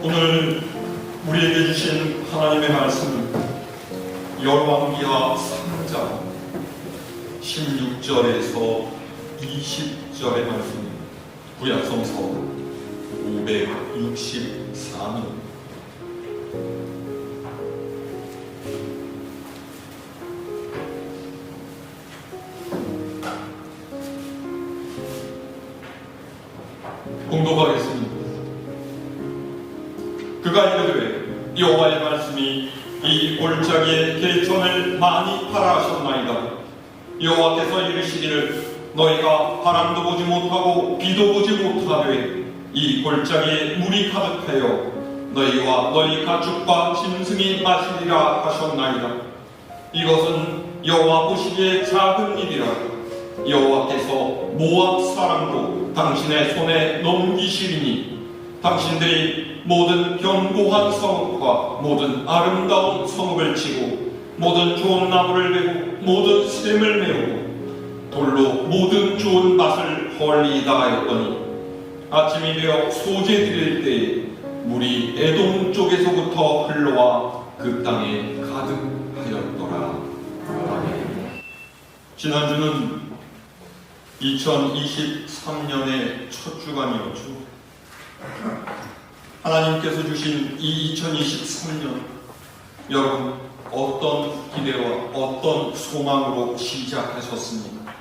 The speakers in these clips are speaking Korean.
오늘 우리에게 주신 하나님의 말씀은 열왕기하 3장 16절에서 20절의 말씀입니다. 구약성서 564면 공독하겠습니다. 그가 이르되 여호와의 말씀이 이 골짜기에 개천을 많이 파라 하셨나이다. 여호와께서 이르시기를 너희가 바람도 보지 못하고 비도 보지 못하되 이 골짜기에 물이 가득하여 너희와 너희 가축과 짐승이 마시리라 하셨나이다. 이것은 여호와 보시기에 작은 일이라. 여호와께서 모압 사람도 당신의 손에 넘기시리니 당신들이 모든 견고한 성읍과 모든 아름다운 성읍을 치고 모든 좋은 나무를 베고 모든 샘을 메우고 돌로 모든 좋은 밭을 헐리이다 하였더니 아침이 되어 소재 드릴 때에 물이 에돔 쪽에서부터 흘러와 그 땅에 가득하였더라. 지난주는 2023년의 첫 주간이었죠. 하나님께서 주신 이 2023년, 여러분 어떤 기대와 어떤 소망으로 시작하셨습니까?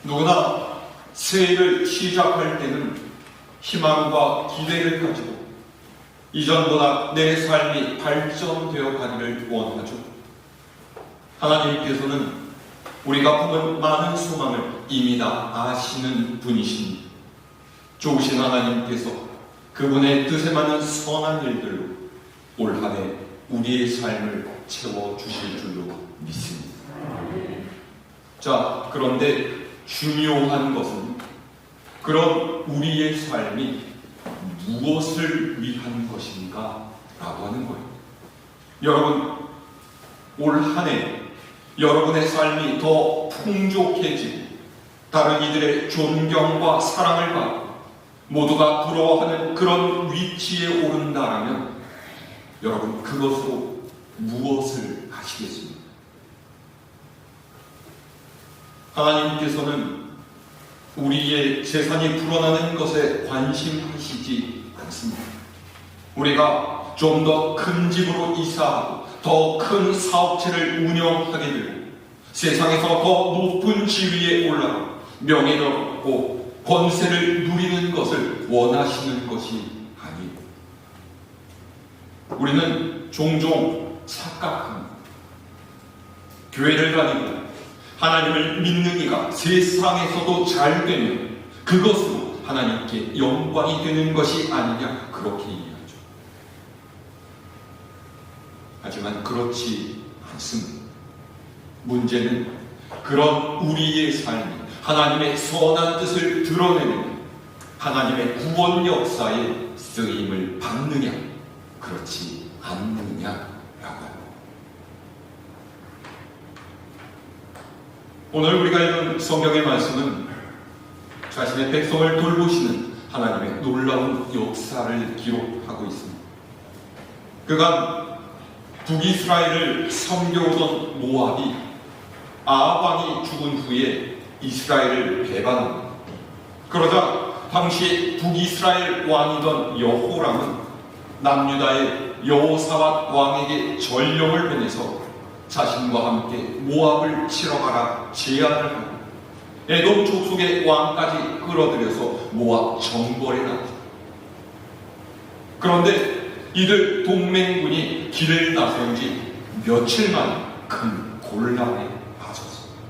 누구나 새해를 시작할 때는 희망과 기대를 가지고 이전보다 내 삶이 발전되어 가기를 원하죠. 하나님께서는 우리가 품은 많은 소망을 이미 다 아시는 분이십니다. 좋으신 하나님께서 그분의 뜻에 맞는 선한 일들로 올 한 해 우리의 삶을 채워주실 줄로 믿습니다. 자, 그런데 중요한 것은 그런 우리의 삶이 무엇을 위한 것인가 라고 하는 거예요. 여러분, 올 한 해 여러분의 삶이 더 풍족해지고 다른 이들의 존경과 사랑을 받고 모두가 부러워하는 그런 위치에 오른다라면 여러분 그것으로 무엇을 하시겠습니까? 하나님께서는 우리의 재산이 불어나는 것에 관심하시지 않습니다. 우리가 좀 더 큰 집으로 이사하고 더 큰 사업체를 운영하게 되고 세상에서 더 높은 지위에 올라가 명예를 얻고 권세를 누리는 것을 원하시는 것이 아니에요. 우리는 종종 착각합니다. 교회를 다니고 하나님을 믿는 이가 세상에서도 잘 되면 그것으로 하나님께 영광이 되는 것이 아니냐, 그렇게 이해하죠. 하지만 그렇지 않습니다. 문제는 그런 우리의 삶이 하나님의 선한 뜻을 드러내는 하나님의 구원 역사에 쓰임을 받느냐, 그렇지 않느냐라고 합니다. 오늘 우리가 읽은 성경의 말씀은 자신의 백성을 돌보시는 하나님의 놀라운 역사를 기록하고 있습니다. 그간 북이스라엘을 섬겨오던 모압이 아합 왕이 죽은 후에 이스라엘을 배반합니다. 그러자 당시 북이스라엘 왕이던 여호람은 남유다의 여호사밧 왕에게 전령을 보내서 자신과 함께 모압을 치러 가라 제안을 하고 에돔 족속의 왕까지 끌어들여서 모압 정벌에 나갑니다. 그런데 이들 동맹군이 길을 나선 지 며칠 만에 큰 곤란에 빠졌습니다.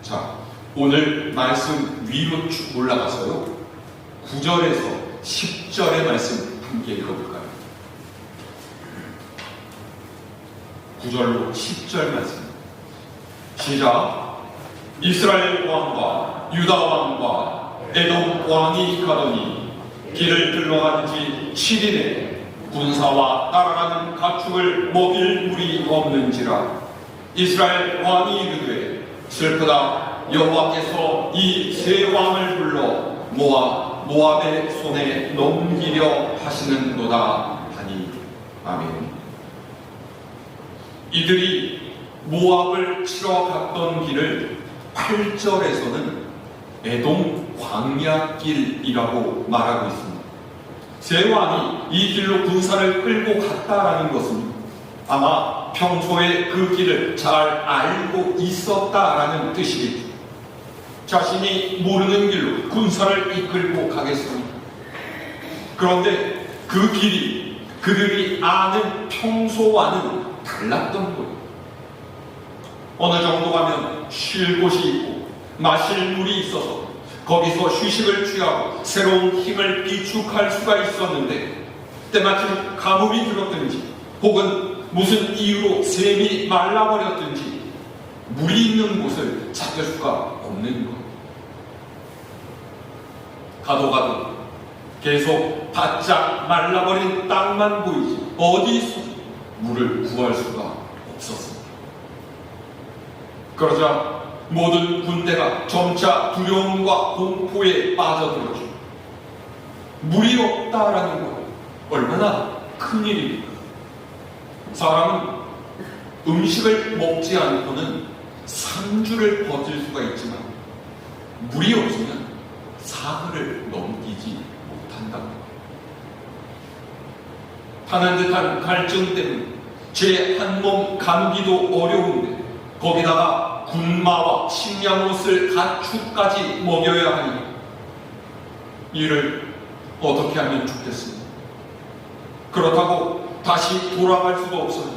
자, 오늘 말씀 위로 쭉 올라가서요 9절에서 10절의 말씀 함께 읽어볼까요? 9절로 10절 말씀 시작. 이스라엘 왕과 유다 왕과 에돔 왕이 가더니 길을 들러간 지 7일에 군사와 따라가는 가축을 먹일 물이 없는지라. 이스라엘 왕이 이르되 슬프다. 여호와께서 이 세 왕을 불러 모압, 모압의 손에 넘기려 하시는도다 하니. 아멘. 이들이 모압을 치러 갔던 길을 8절에서는 에돔 광야길이라고 말하고 있습니다. 세 왕이 이 길로 군사를 끌고 갔다라는 것은 아마 평소에 그 길을 잘 알고 있었다라는 뜻이겠죠. 자신이 모르는 길로 군사를 이끌고 가겠습니다. 그런데 그 길이 그들이 아는 평소와는 달랐던 거예요. 어느 정도 가면 쉴 곳이 있고 마실 물이 있어서 거기서 휴식을 취하고 새로운 힘을 비축할 수가 있었는데, 때마침 가뭄이 들었든지 혹은 무슨 이유로 샘이 말라버렸든지 물이 있는 곳을 찾을 수가 없는 것. 가도 계속 바짝 말라버린 땅만 보이지 어디서 물을 구할 수가 없었습니다. 그러자 모든 군대가 점차 두려움과 공포에 빠져들었죠. 물이 없다라는 것, 얼마나 큰일입니까? 사람은 음식을 먹지 않고는 3주를 버틸 수가 있지만 물이 없으면 사흘을 넘기지 못한다. 타는 듯한 갈증 때문에 제 한 몸 감기도 어려운데 거기다가 군마와 식량옷을 가축까지 먹여야 하니 이를 어떻게 하면 좋겠습니까? 그렇다고 다시 돌아갈 수도 없어요.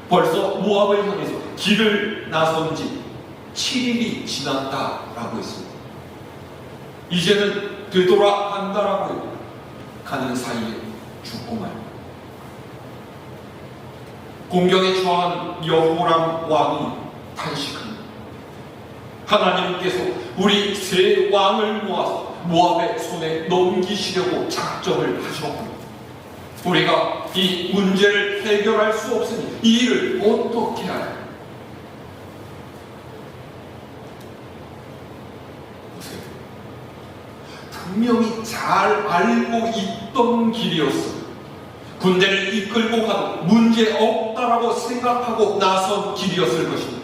벌써 모압을 향해서 길을 나선 지 7일이 지났다라고 했습니다. 이제는 되돌아간다라고 해요. 가는 사이에 죽고 말고. 공경에 처한 여호람 왕이 탄식합니다. 하나님께서 우리 세 왕을 모아서 모압의 손에 넘기시려고 작정을 하셨고, 우리가 이 문제를 해결할 수 없으니 이 일을 어떻게 하냐? 보세요. 분명히 잘 알고 있던 길이었어요. 군대를 이끌고 가도 문제 없다라고 생각하고 나선 길이었을 것입니다.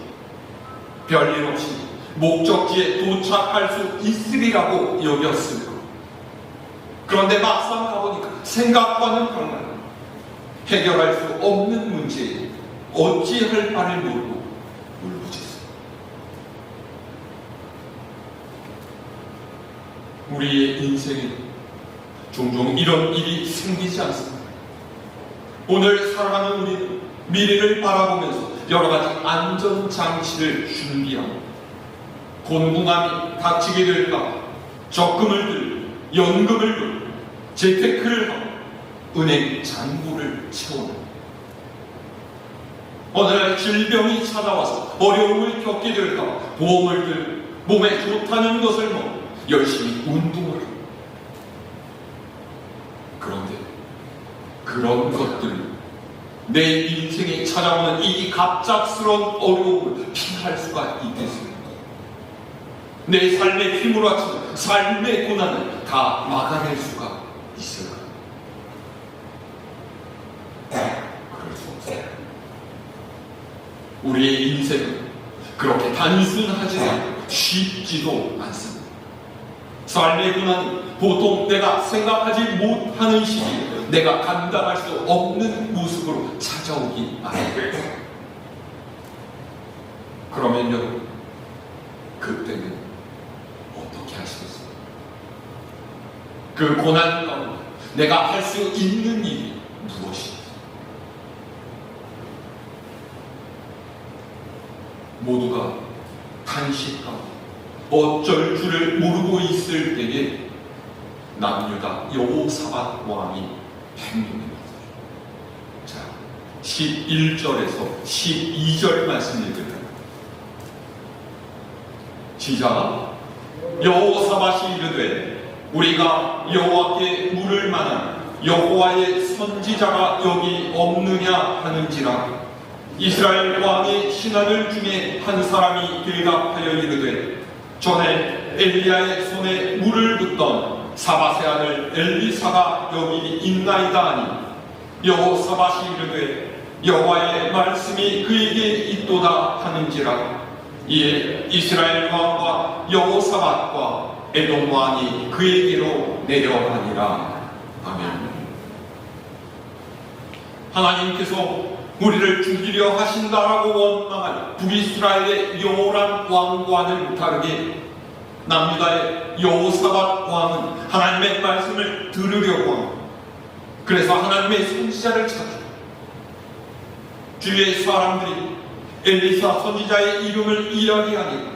별일 없이 목적지에 도착할 수 있으리라고 여겼을 것. 그런데 막상 가보니까 생각과는 달라요. 해결할 수 없는 문제에 어찌할 바를 모르고 울부짖어요. 우리의 인생에 종종 이런 일이 생기지 않습니다. 오늘 살아가는 우리는 미래를 바라보면서 여러 가지 안전장치를 준비하고, 곤궁함이 닥치게 될까 적금을 들고 연금을 들고 재테크를 하고 은행 잔고를 채우는, 어느 날 질병이 찾아와서 어려움을 겪게 될까 보험을 들고 몸에 좋다는 것을 먹고 열심히 운동을 하고. 그런데 그런 것들은 내 인생에 찾아오는 이 갑작스러운 어려움을 피할 수가 있겠습니까? 내 삶의 힘으로 하치는 삶의 고난을 다 막아낼 수가 있을까? 그럴 수 없어요. 우리의 인생은 그렇게 단순하지 않고 쉽지도 않습니다. 삶의 고난은 보통 내가 생각하지 못하는 시기에 내가 감당할 수 없는 모습으로 찾아오기 마련입니다. 그러면 여러분, 그때는 어떻게 하시겠어요? 그 고난 가운데 내가 할 수 있는 일이 무엇이죠? 모두가 탄식하고 어쩔 줄을 모르고 있을 때에 남유다 여호사밧 왕이 행동합니다. 자, 11절에서 12절 말씀 읽을까요? 시작. 여호사밧이 이르되 우리가 여호와께 물을 만한 여호와의 선지자가 여기 없느냐 하는지라. 이스라엘 왕의 신하들 중에 한 사람이 대답하여 이르되 전에 엘리야의 손에 물을 붓던 사밧의 아들 엘리사가 여기 있나이다 하니 여호사밧이 이르되 여호와의 말씀이 그에게 있도다 하는지라. 이에 이스라엘 왕과 여호사밧과 에돔 왕이 그에게로 내려가니라. 아멘. 하나님께서 우리를 죽이려 하신다라고 원망한 북이스라엘의 요람 왕과는 다르게 남유다의 여호사밧 왕은 하나님의 말씀을 들으려고 합니다. 그래서 하나님의 선지자를 찾죠. 주위의 사람들이 엘리사 선지자의 이름을 이야기하니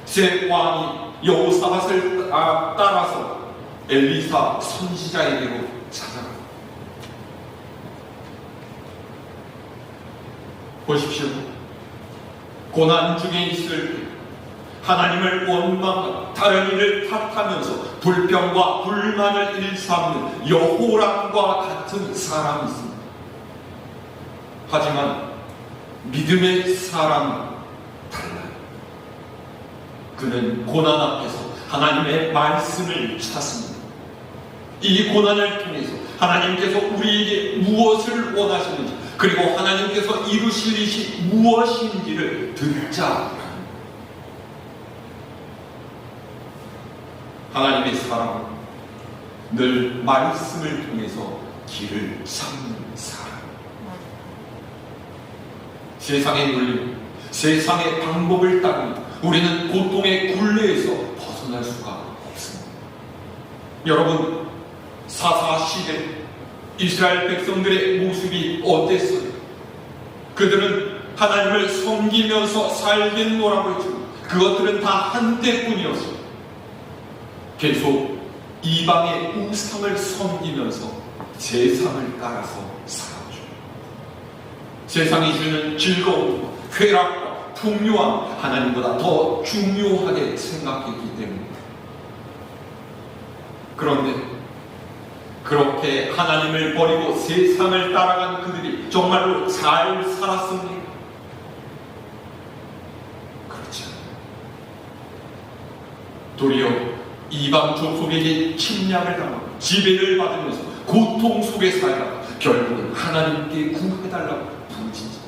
새 왕이 여호사밧을 따라서 엘리사 선지자에게로 찾아갑니다. 보십시오. 고난 중에 있을 때 하나님을 원망하고 다른 이를 탓하면서 불평과 불만을 일삼는 여호람과 같은 사람이 있습니다. 하지만 믿음의 사람은 달라요. 그는 고난 앞에서 하나님의 말씀을 찾습니다. 이 고난을 통해서 하나님께서 우리에게 무엇을 원하시는지, 그리고 하나님께서 이루실 일이 무엇인지를 듣자. 하나님의 사람은 늘 말씀을 통해서 길을 찾는 사람. 세상의 논리, 세상의 방법을 따르면 우리는 고통의 굴레에서 벗어날 수가 없습니다. 여러분, 사사 시대 이스라엘 백성들의 모습이 어땠어요? 그들은 하나님을 섬기면서 살겠노라고 했지만 그것들은 다 한때뿐이었어요. 계속 이방의 우상을 섬기면서 세상을 따라서 살았죠. 세상이 주는 즐거움과 쾌락과 풍요함 하나님보다 더 중요하게 생각했기 때문입니다. 그런데 그렇게 하나님을 버리고 세상을 따라간 그들이 정말로 잘 살았습니까? 그렇지 않아요. 도리어 이방 족속에게 침략을 당하고 지배를 받으면서 고통 속에 살다가 결국은 하나님께 구해달라고 부르짖죠.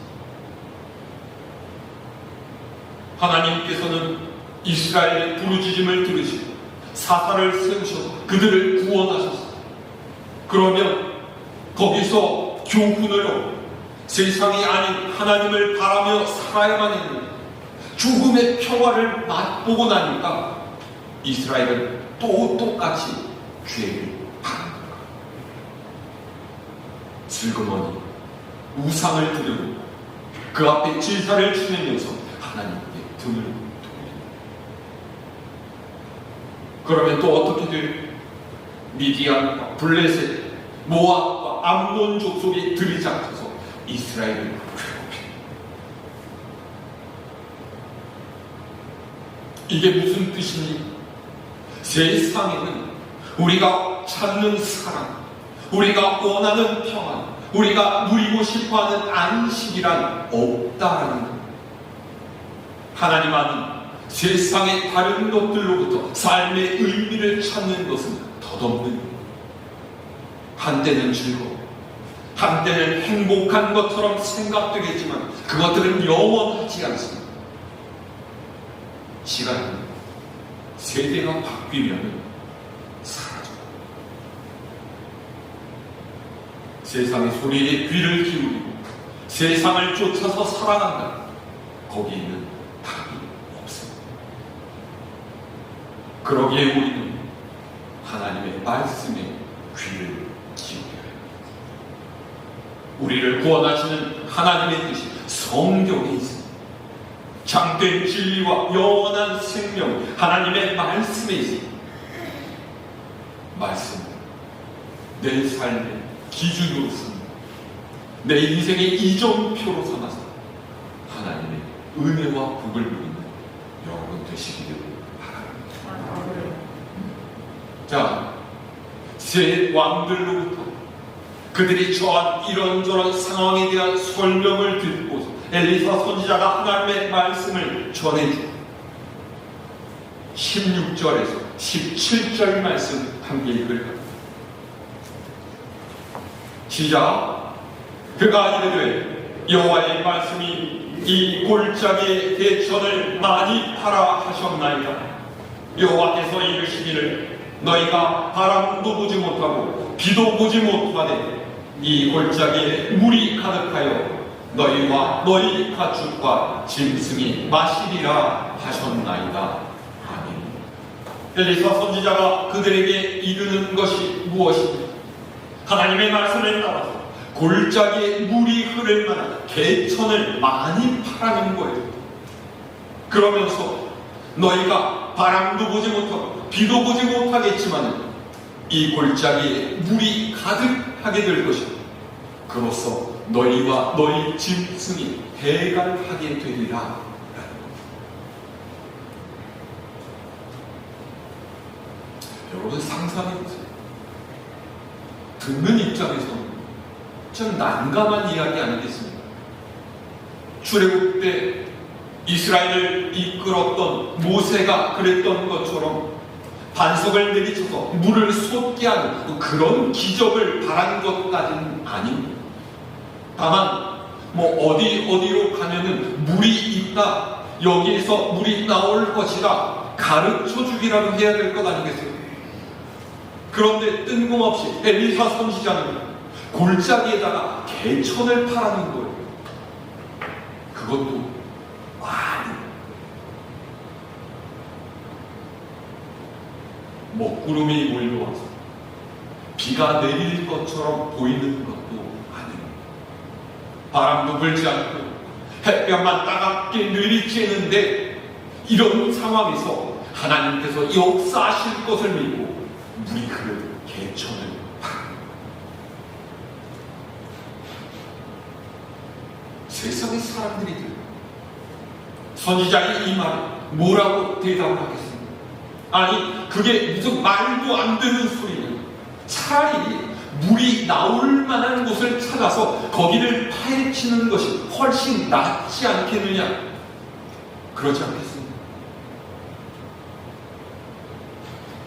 하나님께서는 이스라엘의 부르짖음을 들으시고 사사를 세우셔서 그들을 구원하셨습니다. 그러면 거기서 교훈을 얻고 세상이 아닌 하나님을 바라며 살아야만 했는데 죽음의 평화를 맛보고 나니까 이스라엘은 또 똑같이 죄를 바랍니다. 슬그머니 우상을 드리고 그 앞에 제사를 지내면서 하나님께 등을 돌립니다. 그러면 또 어떻게 돼요? 미디안과 블레셋, 모압과 암몬 족속이 들이닥쳐서 이스라엘을 괴롭힙니다. 이게 무슨 뜻입니까? 세상에는 우리가 찾는 사랑, 우리가 원하는 평안, 우리가 누리고 싶어하는 안식이란 없다라는 겁니다. 하나님 아닌 세상의 다른 것들로부터 삶의 의미를 찾는 것은 덧없는, 한때는 즐거워, 한때는 행복한 것처럼 생각되겠지만 그것들은 영원하지 않습니다. 시간은 세대가 바뀌면 사라져요. 세상의 소리에 귀를 기울이고 세상을 쫓아서 살아간다. 거기에는 답이 없습니다. 그러기에 우리는 하나님의 말씀에 귀를 기울여야 합니다. 우리를 구원하시는 하나님의 뜻이 성경에 있습니다. 참된 진리와 영원한 생명, 하나님의 말씀에 있습니다. 말씀은 내 삶의 기준으로 씁니다. 내 인생의 이정표로 삼아서 하나님의 은혜와 복을 누리는 여러분 되시기를 바랍니다. 자, 세 왕들로부터 그들이 처한 이런저런 상황에 대한 설명을 듣고서 엘리사 선지자가 하나님의 말씀을 전해주고 16절에서 17절 말씀 함께 읽을까요? 시작. 그가 이르되 여호와의 말씀이 이 골짜기의 대천을 많이 파라 하셨나이다. 여호와께서 이르시기를 너희가 바람도 보지 못하고 비도 보지 못하되 이 골짜기에 물이 가득하여 너희와 너희 가축과 짐승이 마시리라 하셨나이다. 아멘. 엘리사 선지자가 그들에게 이르는 것이 무엇입니까? 하나님의 말씀을 따라서 골짜기에 물이 흐를 만한 개천을 많이 파라는 거예요. 그러면서 너희가 바람도 보지 못하고 비도 보지 못하겠지만 이 골짜기에 물이 가득하게 될 것이고 그로써 너희와 너희 짐승이 해갈하게 되리라. 여러분 상상해보세요. 듣는 입장에서는 참 난감한 이야기 아니겠습니까? 출애굽 때 이스라엘을 이끌었던 모세가 그랬던 것처럼 반석을 내리쳐서 물을 솟게 하는 그런 기적을 바란 것까지는 아닙니다. 다만 어디로 가면은 물이 있다, 여기에서 물이 나올 것이다 가르쳐 주기라도 해야 될 것 아니겠어요? 그런데 뜬금없이 엘리사 선지자는 골짜기에다가 개천을 파라는 거예요. 그것도 많이. 먹구름이 몰려와서 비가 내릴 것처럼 보이는 것도 아닙니다. 바람도 불지 않고 햇볕만 따갑게 내리쬐는데 이런 상황에서 하나님께서 역사하실 것을 믿고 물이 흐를 개천을 파랍니다. 세상의 사람들이 선지자의 이 말에 뭐라고 대답을 하겠습니까? 아니 그게 무슨 말도 안 되는 소리냐. 차라리 물이 나올 만한 곳을 찾아서 거기를 파헤치는 것이 훨씬 낫지 않겠느냐. 그렇지 않겠습니까?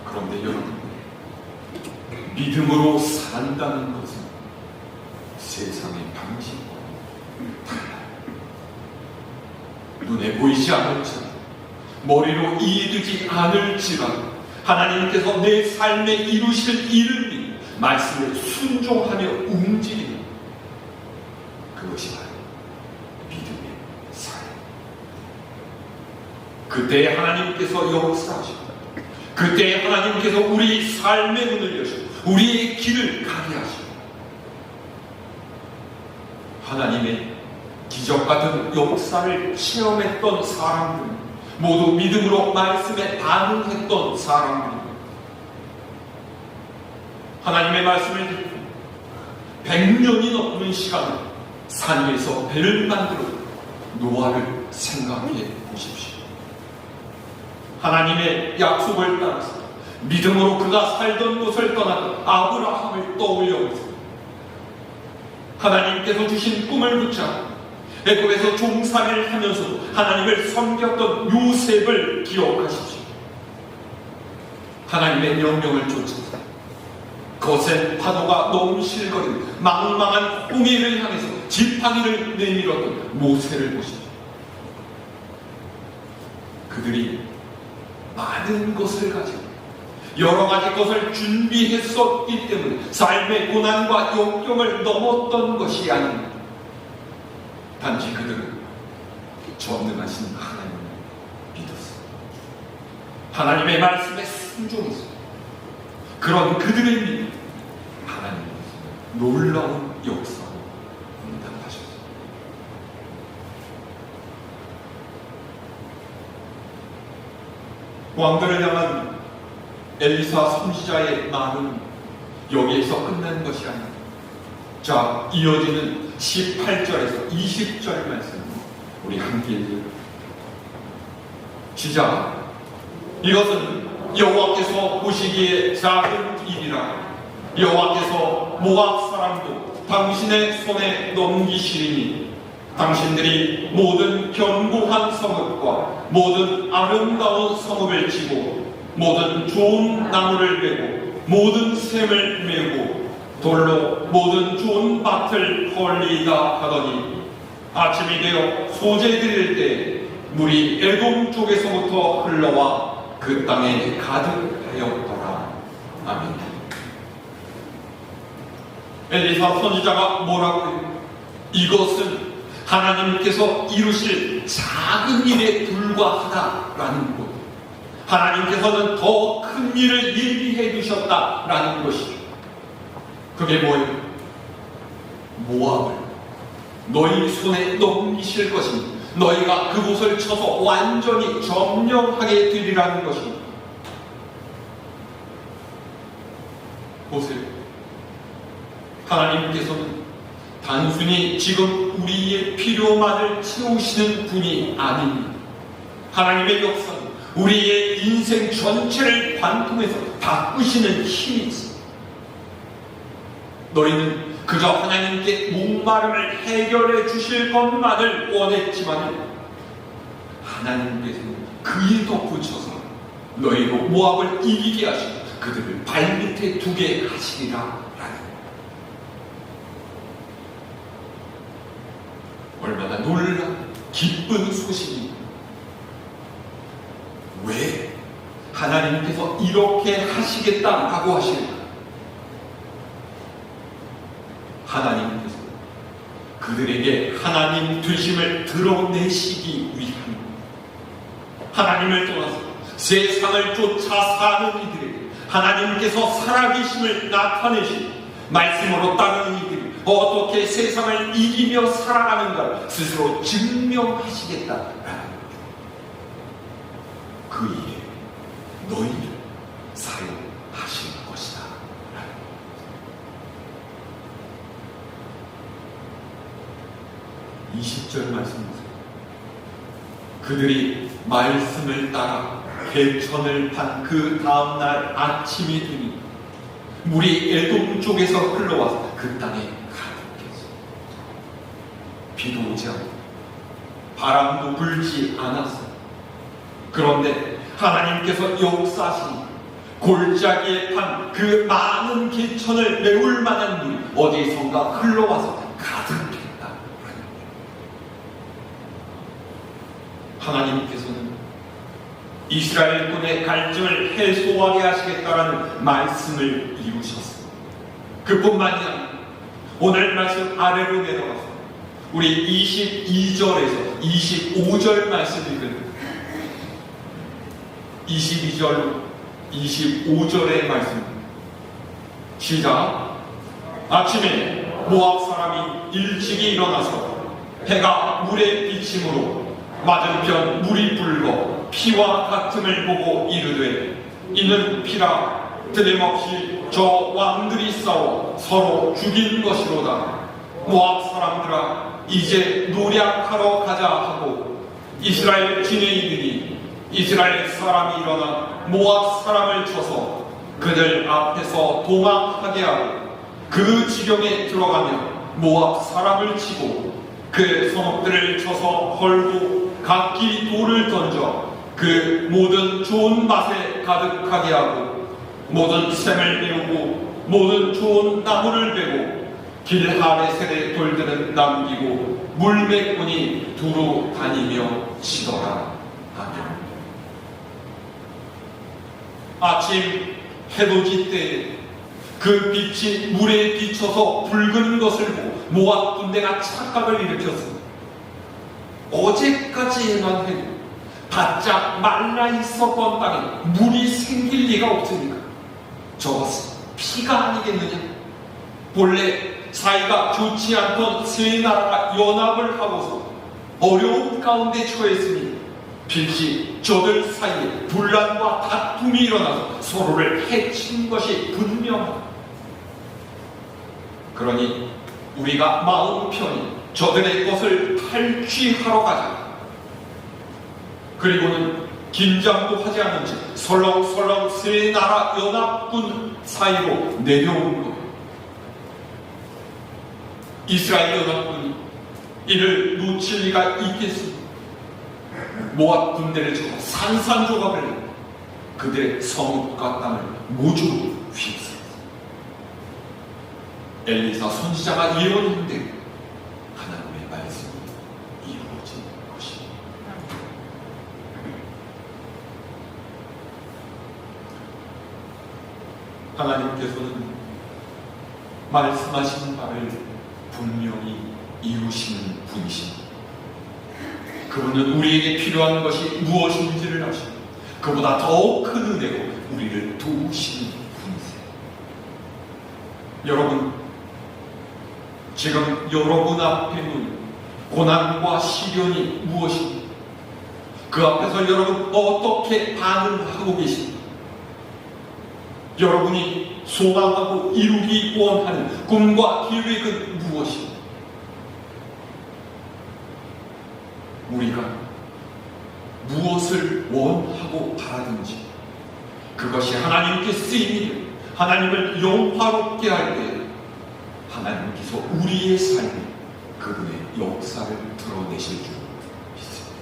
그런데 여러분, 믿음으로 산다는 것은 세상의 방식과 달라요. 눈에 보이지 않을지라도 머리로 이해되지 않을지라도 하나님께서 내 삶에 이루실 일을 믿고 말씀에 순종하며 움직이는 그것이 바로 믿음의 삶. 그때 하나님께서 역사하시고 그때 하나님께서 우리 삶의 문을 여시고 우리의 길을 가게 하시고 하나님의 기적같은 역사를 체험했던 사람들 모두 믿음으로 말씀에 반응했던 사람들입니다. 하나님의 말씀을 듣고 100년이 넘는 시간을 산 위에서 배를 만들어 노아를 생각해 보십시오. 하나님의 약속을 따라서 믿음으로 그가 살던 곳을 떠났던 아브라함을 떠올려 보세요. 하나님께서 주신 꿈을 붙잡고 애굽에서 종살이를 하면서도 하나님을 섬겼던 요셉을 기억하십시오. 하나님의 명령을 쫓아서 거센 파도가 넘실거리는 망망한 홍해를 향해서 지팡이를 내밀었던 모세를 보십시오. 그들이 많은 것을 가지고 여러 가지 것을 준비했었기 때문에 삶의 고난과 역경을 넘었던 것이 아닙니다. 단지 그들은 전능하신 하나님을 믿었습니다. 하나님의 말씀에 순종했습니다. 그런 그들의 믿음, 하나님께서 놀라운 역사로 응답하셨습니다. 왕들을 향한 엘리사 선지자의 말은 여기에서 끝난 것이 아닙니다. 자, 이어지는 18절에서 20절 말씀 우리 함께 읽어요. 시작. 이것은 여호와께서 보시기에 작은 일이라. 여호와께서 모압 사람도 당신의 손에 넘기시리니 당신들이 모든 견고한 성읍과 모든 아름다운 성읍을 지고 모든 좋은 나무를 베고 모든 샘을 메고 돌로 모든 좋은 밭을 헐리다 하더니 아침이 되어 소재 드릴 때 물이 에돔 쪽에서부터 흘러와 그 땅에 가득하였더라. 아멘. 엘리사 선지자가 뭐라고 해요? 이것은 하나님께서 이루실 작은 일에 불과하다라는 것. 하나님께서는 더 큰 일을 예비해 두셨다라는 것이죠. 그게 뭐예요? 모압을 너희 손에 넘기실 것입니다. 너희가 그곳을 쳐서 완전히 점령하게 되리라는 것입니다. 보세요. 하나님께서는 단순히 지금 우리의 필요만을 채우시는 분이 아닙니다. 하나님의 역사는 우리의 인생 전체를 관통해서 바꾸시는 힘이 있습니다. 너희는 그저 하나님께 목마름을 해결해 주실 것만을 원했지만 하나님께서는 그에 덧붙여서 너희로 모압을 이기게 하시고 그들을 발밑에 두게 하시리라. 얼마나 놀라운 기쁜 소식입니다. 왜 하나님께서 이렇게 하시겠다라고 하실까? 하나님께서 그들에게 하나님 되심을 드러내시기 위함입니다. 하나님을 떠나서 세상을 쫓아 사는 이들에게 하나님께서 살아계심을 나타내시고 말씀으로 따르는 이들이 어떻게 세상을 이기며 살아가는가 스스로 증명하시겠다라는 거죠. 그 일에 너희를 사용하실 것이다. 20절 말씀 보세요. 그들이 말씀을 따라 개천을 판 그 다음날 아침이 되니 물이 에돔 쪽에서 흘러와서 그 땅에 가득했어요. 비도 오지 않고 바람도 불지 않았어요. 그런데 하나님께서 역사하시니 골짜기에 판 그 많은 개천을 메울 만한 물이 어디선가 흘러와서 가득했다. 하나님께서는 이스라엘군의 갈증을 해소하게 하시겠다라는 말씀을 이루셨습니다. 그뿐만이 아니라 오늘 말씀 아래로 내려가서 우리 22절에서 25절 말씀 읽으면 22절 25절의 말씀 시작. 아침에 모압 사람이 일찍이 일어나서 해가 물에 비침으로 맞은편 물이 붉어 피와 같음을 보고 이르되 이는 피라 틀림없이 저 왕들이 싸워 서로 죽인 것이로다. 모압 사람들아 이제 노략하러 가자 하고 이스라엘 지내이들이 이스라엘 사람이 일어나 모압 사람을 쳐서 그들 앞에서 도망하게 하고 그 지경에 들어가며 모압 사람을 치고 그 성읍들을 쳐서 헐고 각기 돌을 던져 그 모든 좋은 밭에 가득하게 하고 모든 샘을 메우고 모든 좋은 나무를 베고 길 아래셀의 돌들은 남기고 물매꾼이 두루 다니며 치더라. 아멘. 아침 해돋이 때에 그 빛이 물에 비쳐서 붉은 것을 보고 모압 군대가 착각을 일으켰습니다. 어제까지만 해도 바짝 말라 있었던 땅에 물이 생길 리가 없으니까 저것은 피가 아니겠느냐. 본래 사이가 좋지 않던 세 나라가 연합을 하고서 어려운 가운데 처했으니 필시 저들 사이에 분란과 다툼이 일어나서 서로를 해친 것이 분명하다. 그러니 우리가 마음 편히 저들의 것을 탈취하러 가자. 그리고는 긴장도 하지 않은 채 설렁설렁 세 나라 연합군 사이로 내려온 것. 이스라엘 연합군이 이를 놓칠 리가 있겠습니까? 모압 군대를 쳐서 산산조각을 내고 그들의 성읍과 땅을 모두 휘었습니다. 엘리사 선지자가 예언했는데 하나님의 말씀이 이루어진 것입니다. 하나님께서는 말씀하신 바를 분명히 이루시는 분이십니다. 그분은 우리에게 필요한 것이 무엇인지를 아시고 그보다 더 큰 은혜로 우리를 도우시는 분이세요. 여러분, 지금 여러분 앞에 놓인 고난과 시련이 무엇입니까? 그 앞에서 여러분 어떻게 반응하고 계십니까? 여러분이 소망하고 이루기 원하는 꿈과 계획은 무엇입니까? 우리가 무엇을 원하고 바라든지 그것이 하나님께 쓰인 일, 하나님을 영화롭게 할 때 하나님께서 우리의 삶에 그분의 역사를 드러내실 줄 믿습니다.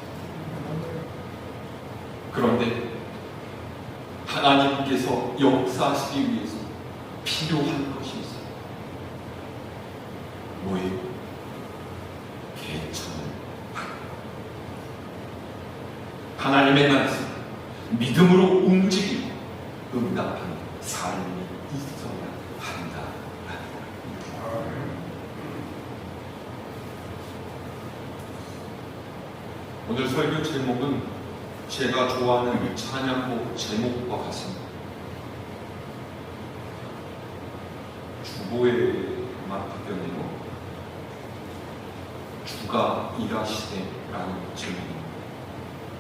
그런데 하나님께서 역사하시기 위해서 필요한 것이 있어요. 뭐예요? 개천을 하나님의 말씀, 믿음으로 움직이고 응답하는 삶이 있어야 한다라는 거예요. 오늘 설교 제목은 제가 좋아하는 찬양곡 제목과 같습니다. 주보에 맞바뀌었네요. 주가 일하시네라는 제목입니다.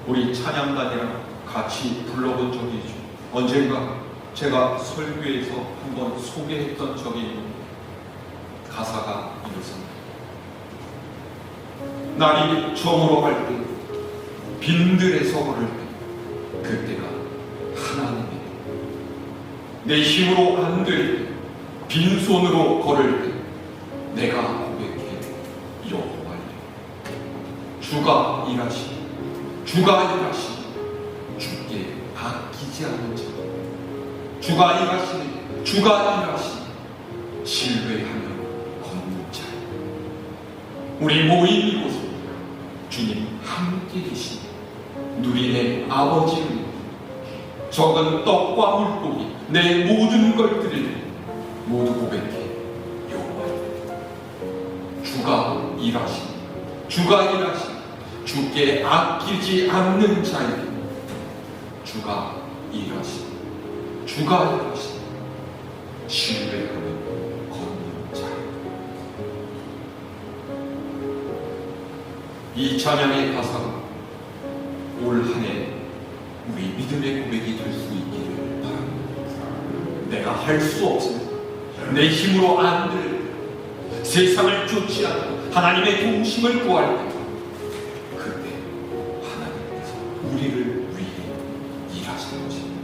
우리 찬양단이랑 같이 불러본 적이 있죠. 언젠가 제가 설교에서 한번 소개했던 적이 있는 가사가 이렇습니다. 날이 저물어갈 때 빈들에서 걸을 때 그때가 하나님의 내 힘으로 안 될 때 빈손으로 걸을 때 내가 고백해 여호와의 주가 일하시니 주가 일하시니 주께 아끼지 않은 자 주가 일하시니 주가 일하시니 신뢰하며 걷는 자 우리 모인 이곳에 주님 함께 계시니 누리네 아버지를 적은 떡과 물고기 내 모든 것들을 모두 고백해 여호와여 주가 일하시니 주가 일하시니 주께 아끼지 않는 자에게 주가 일하시니 주가 일하시니 신뢰하며 걷는 자 이 찬양의 가사가 올 한 해 우리 믿음의 고백이 될 수 있기를 바랍니다. 내가 할 수 없으면 내 힘으로 안 될 세상을 쫓지 않고 하나님의 도우심을 구할 때 그때 하나님께서 우리를 위해 일하시는 것입니다.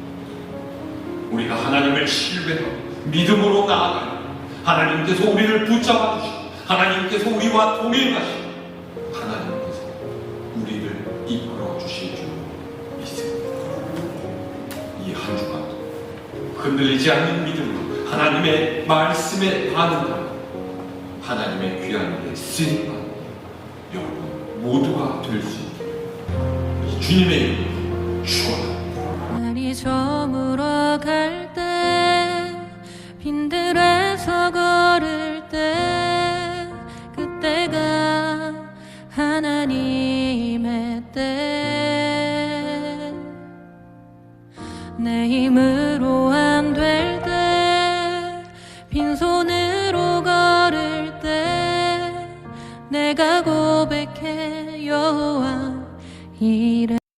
우리가 하나님을 신뢰하고 믿음으로 나아가며 하나님께서 우리를 붙잡아 주시고 하나님께서 우리와 동행하시고 하나님께서 우리를 이끌어 주실 줄 믿습니다. 이 한 주간 흔들리지 않는 믿음으로 하나님의 말씀에 반응하며 하나님의 귀한 일에 쓰임받는 여러분 모두가 될 수 있기를 주님의 이름으로 축원합니다. 날이 저물어갈 때 빈들에서 걸을 때 그때가 하나님의 때 내 힘으로 안 될 때 빈손으로 걸을 때 내가 고백해 여호와 이름